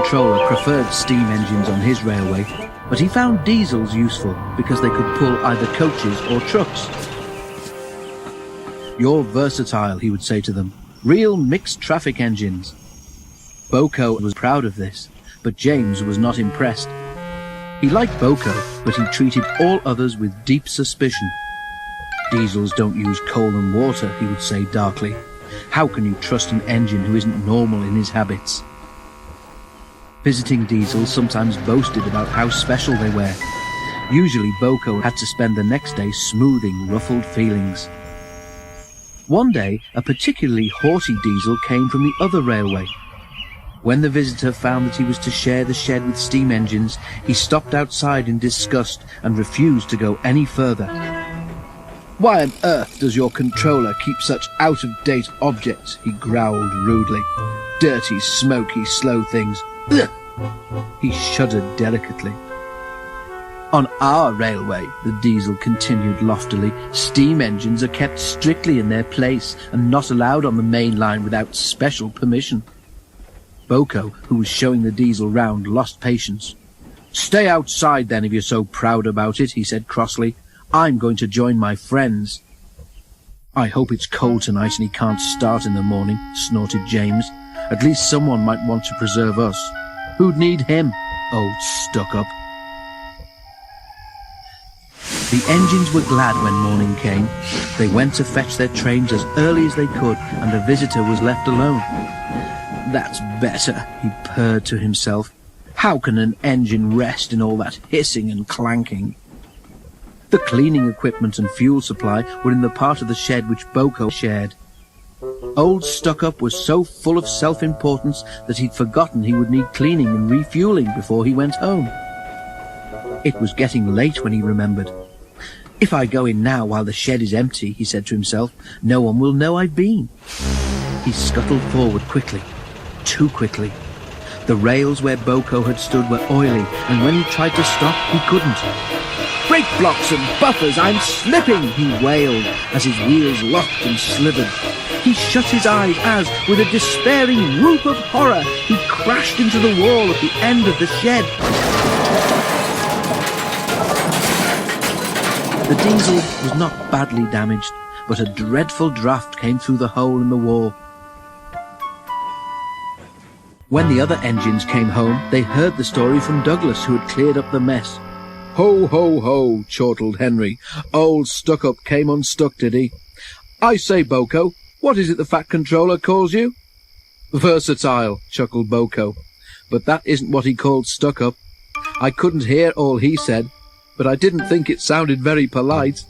controller preferred steam engines on his railway, but he found diesels useful because they could pull either coaches or trucks. "You're versatile," he would say to them. "Real mixed traffic engines." Boko was proud of this, but James was not impressed. He liked Boko, but he treated all others with deep suspicion. "Diesels don't use coal and water," he would say darkly. "How can you trust an engine who isn't normal in his habits?" Visiting diesels sometimes boasted about how special they were. Usually Boko had to spend the next day smoothing ruffled feelings. One day, a particularly haughty diesel came from the other railway. When the visitor found that he was to share the shed with steam engines, he stopped outside in disgust and refused to go any further. "Why on earth does your controller keep such out-of-date objects?" he growled rudely. "Dirty, smoky, slow things. Ugh!" He shuddered delicately. "On our railway," the diesel continued loftily, "steam engines are kept strictly in their place and not allowed on the main line without special permission." Boko, who was showing the diesel round, lost patience. "Stay outside then if you're so proud about it," he said crossly. "I'm going to join my friends." "I hope it's cold tonight and he can't start in the morning," snorted James. "At least someone might want to preserve us. Who'd need him, old stuck-up?" The engines were glad when morning came. They went to fetch their trains as early as they could, and the visitor was left alone. "That's better," he purred to himself. "How can an engine rest in all that hissing and clanking?" The cleaning equipment and fuel supply were in the part of the shed which Boko shared. Old Stuck-Up was so full of self-importance that he'd forgotten he would need cleaning and refueling before he went home. It was getting late when he remembered. "If I go in now while the shed is empty," he said to himself, "no one will know I've been." He scuttled forward quickly. Too quickly. The rails where Boko had stood were oily, and when he tried to stop, he couldn't. "Brake blocks and buffers, I'm slipping!" he wailed as his wheels locked and slithered. He shut his eyes as, with a despairing whoop of horror, he crashed into the wall at the end of the shed. The diesel was not badly damaged, but a dreadful draught came through the hole in the wall. When the other engines came home, they heard the story from Douglas, who had cleared up the mess. "Ho, ho, ho," chortled Henry. "Old Stuck-Up came unstuck, did he? I say, Boko, what is it the fat controller calls you?" "Versatile," chuckled Boko. "But that isn't what he called Stuck-Up. I couldn't hear all he said, but I didn't think it sounded very polite."